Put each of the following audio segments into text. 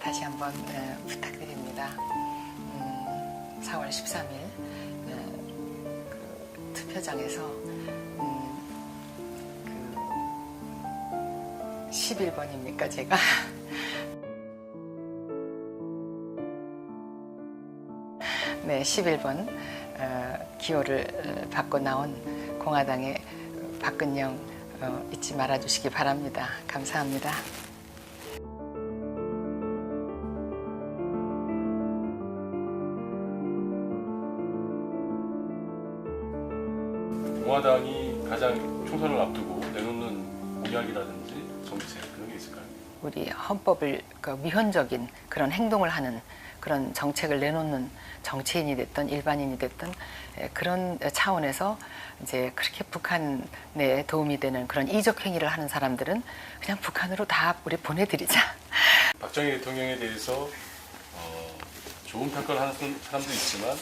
다시 한번 부탁드립니다. 4월 13일 그 투표장에서 11번입니까 제가? 네, 11번 기호를 받고 나온 공화당의 박근영 잊지 말아주시기 바랍니다. 감사합니다. 공화당이 가장 총선을 앞두고 내놓는 공약이라든지 정책 그런 게 있을까요? 우리 헌법을 위헌적인 그런 행동을 하는 그런 정책을 내놓는 정치인이 됐든 일반인이 됐든 그런 차원에서 이제 그렇게 북한에 도움이 되는 그런 이적 행위를 하는 사람들은 그냥 북한으로 다 우리 보내드리자. 박정희 대통령에 대해서 좋은 평가를 하는 사람도 있지만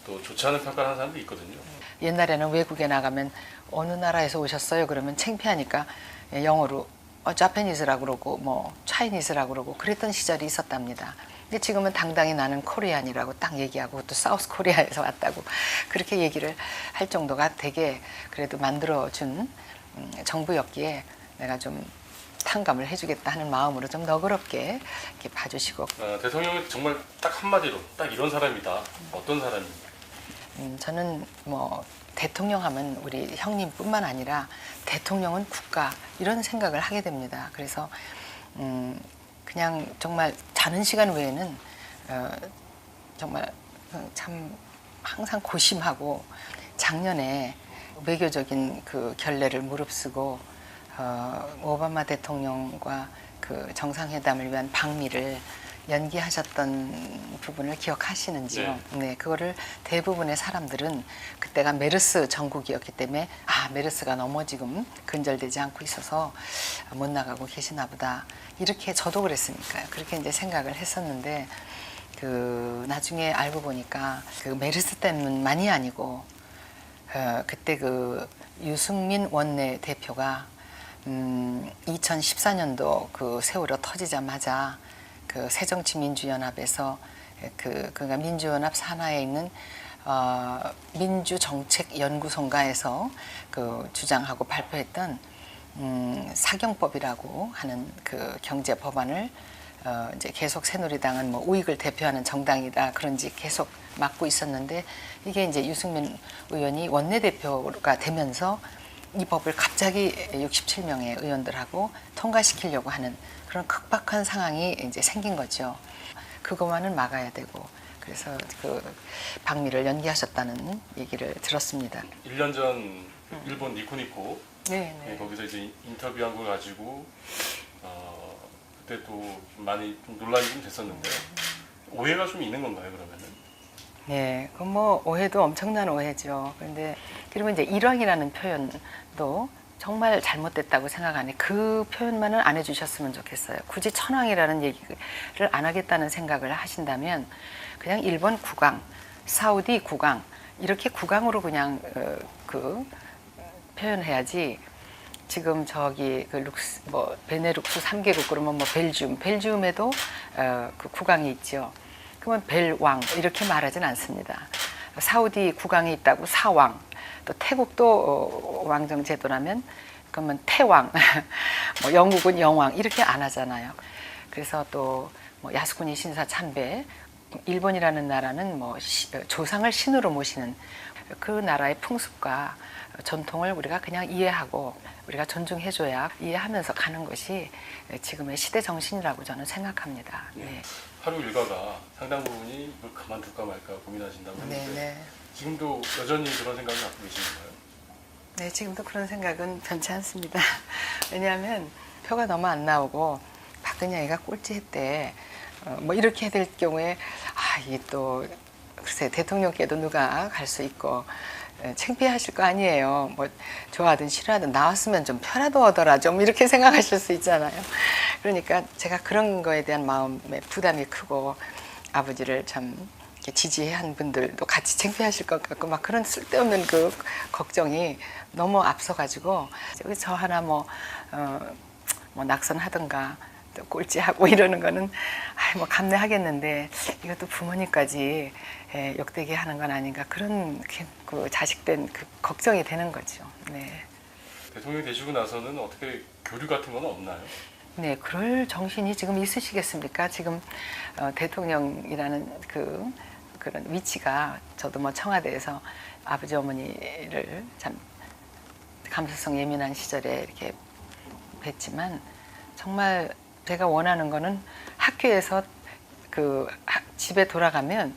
또 좋지 않은 평가를 하는 사람도 있거든요. 옛날에는 외국에 나가면 어느 나라에서 오셨어요? 그러면 창피하니까 영어로 자페니스라고 그러고 뭐 차이니스라고 그러고 그랬던 시절이 있었답니다. 근데 지금은 당당히 나는 코리안이라고 딱 얘기하고 또 사우스 코리아에서 왔다고 그렇게 얘기를 할 정도가 되게 그래도 만들어준 정부였기에 내가 좀 탕감을 해주겠다 하는 마음으로 좀 너그럽게 이렇게 봐주시고. 대통령은 정말 딱 한마디로 딱 이런 사람이다. 어떤 사람입니까? 저는 뭐 대통령 하면 우리 형님뿐만 아니라 대통령은 국가 이런 생각을 하게 됩니다. 그래서 그냥 정말 자는 시간 외에는 정말 참 항상 고심하고 작년에 외교적인 그 결례를 무릅쓰고 오바마 대통령과 그 정상회담을 위한 방미를 연기하셨던 부분을 기억하시는지요? 네, 그거를 대부분의 사람들은 그때가 메르스 전국이었기 때문에 메르스가 너무 지금 근절되지 않고 있어서 못 나가고 계시나 보다 이렇게 저도 그랬으니까요. 그렇게 이제 생각을 했었는데 그 나중에 알고 보니까 그 메르스 때문만이 아니고 그때 그 유승민 원내 대표가 2014년도 그 세월호 터지자마자 그 새정치민주연합에서 그가 민주연합 산하에 있는 민주정책연구소인가에서 그 주장하고 발표했던 사경법이라고 하는 그 경제 법안을 이제 계속 새누리당은 뭐 우익을 대표하는 정당이다 그런지 계속 맡고 있었는데 이게 이제 유승민 의원이 원내대표가 되면서 이 법을 갑자기 67명의 의원들하고 통과시키려고 하는 그런 급박한 상황이 이제 생긴 거죠. 그것만은 막아야 되고 그래서 그 방미를 연기하셨다는 얘기를 들었습니다. 1년 전 일본 니코니코 네. 거기서 이제 인터뷰한 걸 가지고 그때 또 많이 좀 논란이 좀 됐었는데 오해가 좀 있는 건가요 그러면은? 네, 그 뭐 오해도 엄청난 오해죠. 그런데 그러면 이제 일왕이라는 표현도 정말 잘못됐다고 생각하니 그 표현만은 안 해주셨으면 좋겠어요. 굳이 천황이라는 얘기를 안 하겠다는 생각을 하신다면 그냥 일본 국왕, 사우디 국왕 이렇게 국왕으로 그냥 그 표현해야지. 지금 저기 그 베네룩스 3개국 그러면 뭐 벨gium에도 그 국왕이 있죠. 그러면 벨왕 이렇게 말하진 않습니다. 사우디 국왕이 있다고 사왕, 또 태국도 왕정 제도라면 그러면 태왕, 뭐 영국은 영왕 이렇게 안 하잖아요. 그래서 또 뭐 야스쿠니 신사 참배, 일본이라는 나라는 뭐 조상을 신으로 모시는 그 나라의 풍습과 전통을 우리가 그냥 이해하고 우리가 존중해줘야 이해하면서 가는 것이 지금의 시대 정신이라고 저는 생각합니다. 네. 하루 일과가 상당 부분이 이걸 그만둘까 말까 고민하신다고 했는데 네. 지금도 여전히 그런 생각을 갖고 계시는 거예요? 네, 지금도 그런 생각은 변치 않습니다. 왜냐하면 표가 너무 안 나오고 박근혜가 꼴찌했대. 뭐 이렇게 될 경우에 이게 또 글쎄 대통령께도 누가 갈 수 있고 창피하실 거 아니에요. 뭐 좋아하든 싫어하든 나왔으면 좀 표라도 얻어라 좀 이렇게 생각하실 수 있잖아요. 그러니까 제가 그런 거에 대한 마음에 부담이 크고 아버지를 참 이렇게 지지한 분들도 같이 창피하실 것 같고 막 그런 쓸데없는 그 걱정이 너무 앞서가지고 저 하나 뭐 낙선하든가 또 꼴찌하고 이러는 거는 뭐 감내하겠는데 이것도 부모님까지 욕되게 하는 건 아닌가 그런 그 자식된 그 걱정이 되는 거죠. 네. 대통령이 되시고 나서는 어떻게 교류 같은 건 없나요? 네, 그럴 정신이 지금 있으시겠습니까? 지금 대통령이라는 그런 위치가 저도 뭐 청와대에서 아버지 어머니를 참 감수성 예민한 시절에 이렇게 뵀지만 정말 제가 원하는 거는 학교에서 집에 돌아가면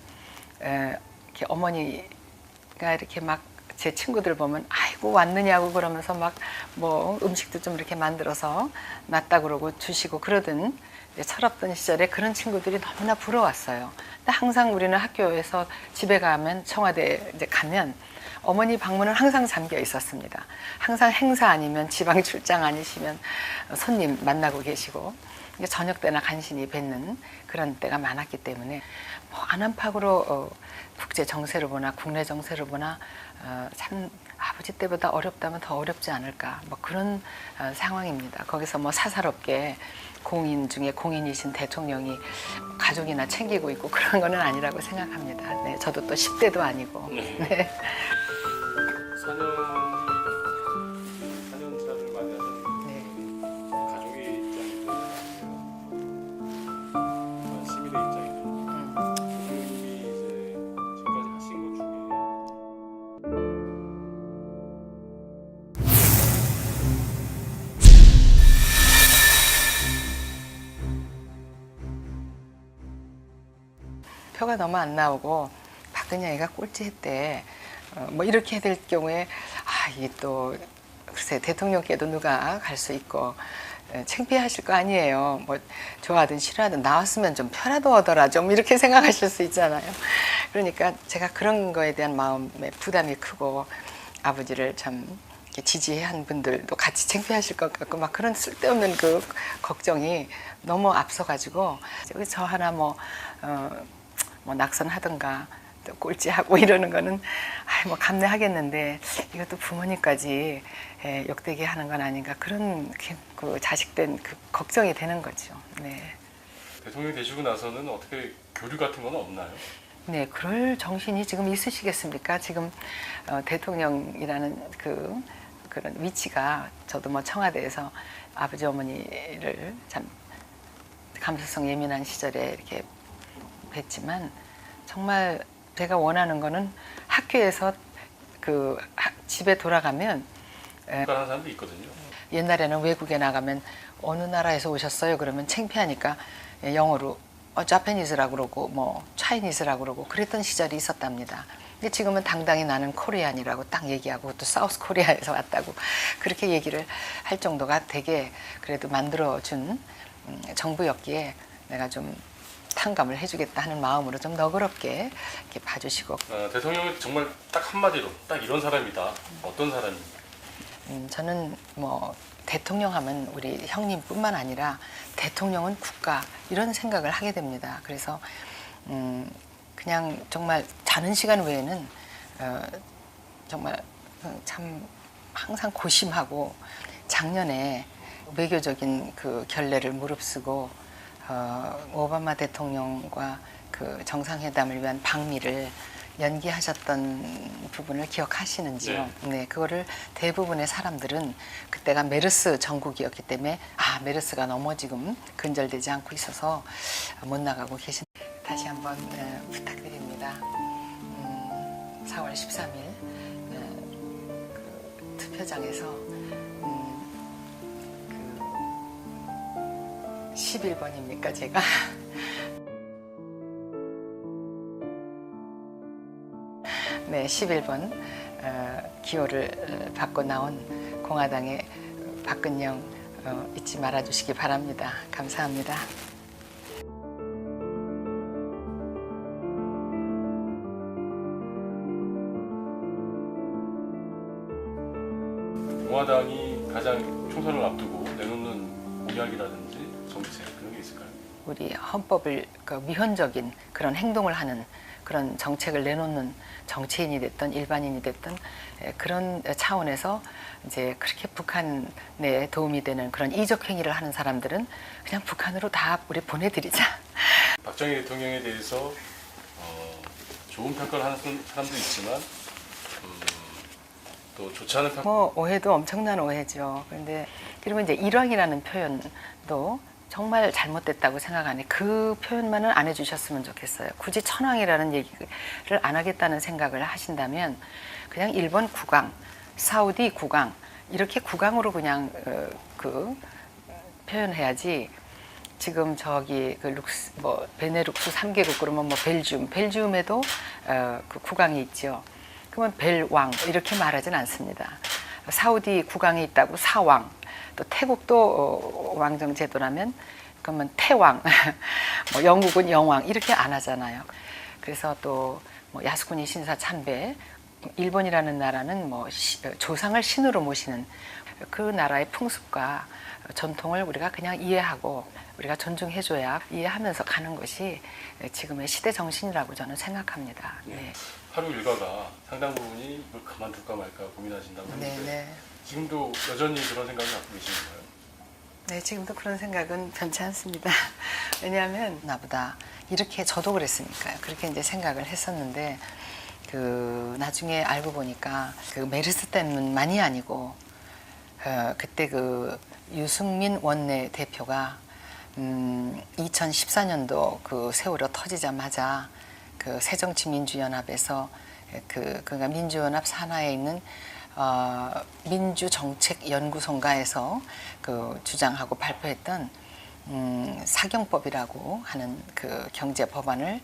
이렇게 어머니가 이렇게 막 제 친구들 보면 아이고 왔느냐고 그러면서 막 뭐 음식도 좀 이렇게 만들어서 놨다 그러고 주시고 그러던 철없던 시절에 그런 친구들이 너무나 부러웠어요. 근데 항상 우리는 학교에서 집에 가면 청와대 이제 가면 어머니 방문은 항상 잠겨 있었습니다. 항상 행사 아니면 지방 출장 아니시면 손님 만나고 계시고 저녁 때나 간신히 뵙는 그런 때가 많았기 때문에 뭐 안팎으로 국제 정세를 보나 국내 정세를 보나 참 아버지 때보다 어렵다면 더 어렵지 않을까 뭐 그런 상황입니다. 거기서 뭐 사사롭게 공인 중에 공인이신 대통령이 가족이나 챙기고 있고 그런 거는 아니라고 생각합니다. 네, 저도 또 10대도 아니고. 네. 4년차를 맞이하셨는데 가족의 입장이 어떠세요? 시민의 입장이죠. 대통령님이 이제 지금까지 하신 것 중에 표가 너무 안 나오고 박근혜가 꼴찌했대. 뭐 이렇게 될 경우에 이게 또 글쎄 대통령께도 누가 갈 수 있고 창피하실 거 아니에요. 뭐 좋아하든 싫어하든 나왔으면 좀 표라도 얻어라 좀 이렇게 생각하실 수 있잖아요. 그러니까 제가 그런 거에 대한 마음에 부담이 크고 아버지를 참 이렇게 지지한 분들도 같이 창피하실 것 같고 막 그런 쓸데없는 그 걱정이 너무 앞서가지고 저 하나 뭐 낙선하든가 또 꼴찌하고 이러는 거는 뭐 감내하겠는데 이것도 부모님까지 욕되게 하는 건 아닌가 그런 그 자식된 그 걱정이 되는 거죠. 네. 대통령이 되시고 나서는 어떻게 교류 같은 건 없나요? 네, 그럴 정신이 지금 있으시겠습니까? 지금 대통령이라는 그런 위치가 저도 뭐 청와대에서 아버지 어머니를 참 감수성 예민한 시절에 이렇게 뵀지만 정말 제가 원하는 거는 학교에서 집에 돌아가면 그런 사람도 있거든요. 옛날에는 외국에 나가면 어느 나라에서 오셨어요? 그러면 창피하니까 영어로 자파니스라고 그러고 뭐 차이니스라고 그러고 그랬던 시절이 있었답니다. 근데 지금은 당당히 나는 코리안이라고 딱 얘기하고 또 사우스 코리아에서 왔다고 그렇게 얘기를 할 정도가 되게 그래도 만들어준 정부였기에 내가 좀 탕감을 해주겠다 하는 마음으로 좀 너그럽게 이렇게 봐주시고 대통령은 정말 딱 한마디로 딱 이런 사람이다. 어떤 사람입니까? 저는 뭐 대통령 하면 우리 형님뿐만 아니라 대통령은 국가 이런 생각을 하게 됩니다. 그래서 그냥 정말 자는 시간 외에는 정말 참 항상 고심하고 작년에 외교적인 그 결례를 무릅쓰고 오바마 대통령과 그 정상회담을 위한 방미를 연기하셨던 부분을 기억하시는지요? 네, 그거를 대부분의 사람들은 그때가 메르스 전국이었기 때문에 메르스가 너무 지금 근절되지 않고 있어서 못 나가고 계신 다시 한번 부탁드립니다. 4월 13일 그 투표장에서 11번입니까 제가? 네, 11번 기호를 받고 나온 공화당의 박근영 잊지 말아주시기 바랍니다. 감사합니다. 공화당이 가장 총선을 앞두고 내놓는 공약이라든지 정책 그런 게 있을까요? 우리 헌법을 미헌적인 그런 행동을 하는 그런 정책을 내놓는 정치인이 됐든 일반인이 됐든 그런 차원에서 이제 그렇게 북한에 도움이 되는 그런 이적 행위를 하는 사람들은 그냥 북한으로 다 우리 보내드리자. 박정희 대통령에 대해서 좋은 평가를 하는 사람도 있지만 또 좋지 않은 평가. 뭐 오해도 엄청난 오해죠. 그런데 그러면 이제 일왕이라는 표현도 정말 잘못됐다고 생각하니 그 표현만은 안 해주셨으면 좋겠어요. 굳이 천황이라는 얘기를 안 하겠다는 생각을 하신다면 그냥 일본 국왕, 사우디 국왕 이렇게 국왕으로 그냥 표현해야지. 지금 저기 그 베네룩스 3개국 그러면 뭐 벨gium에도 그 국왕이 있죠. 그러면 벨왕 이렇게 말하진 않습니다. 사우디 국왕이 있다고 사왕, 또 태국도 왕정 제도라면 그러면 태왕, 뭐 영국은 영왕 이렇게 안 하잖아요. 그래서 또 뭐 야스쿠니 신사 참배, 일본이라는 나라는 뭐 조상을 신으로 모시는 그 나라의 풍습과 전통을 우리가 그냥 이해하고 우리가 존중해줘야 이해하면서 가는 것이 지금의 시대 정신이라고 저는 생각합니다. 네. 하루 일과가 상당 부분이 이걸 그만둘까 말까 고민하신다고 했는데 네. 지금도 여전히 그런 생각을 갖고 계신가요? 네, 지금도 그런 생각은 변치 않습니다. 왜냐하면 나보다 이렇게 저도 그랬으니까요. 그렇게 이제 생각을 했었는데 나중에 알고 보니까 그 메르스 때문만이 아니고 그때 그 유승민 원내 대표가 2014년도 그 세월호 터지자마자 그 새정치민주연합에서 그러니까 민주연합 산하에 있는 민주정책연구소인가에서 그 주장하고 발표했던 사경법이라고 하는 그 경제 법안을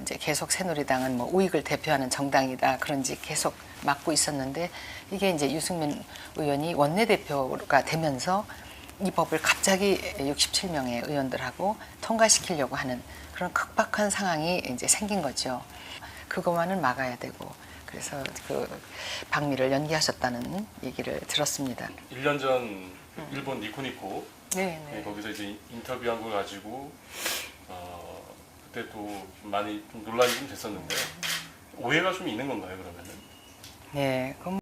이제 계속 새누리당은 뭐 우익을 대표하는 정당이다 그런지 계속 막고 있었는데 이게 이제 유승민 의원이 원내대표가 되면서 이 법을 갑자기 67명의 의원들하고 통과시키려고 하는 그런 급박한 상황이 이제 생긴 거죠. 그것만은 막아야 되고 그래서 그 방미를 연기하셨다는 얘기를 들었습니다. 1년 전 일본 니코니코 네. 거기서 이제 인터뷰한 걸 가지고 그때 또 많이 좀 논란이 좀 됐었는데 오해가 좀 있는 건가요 그러면은? 네, 그럼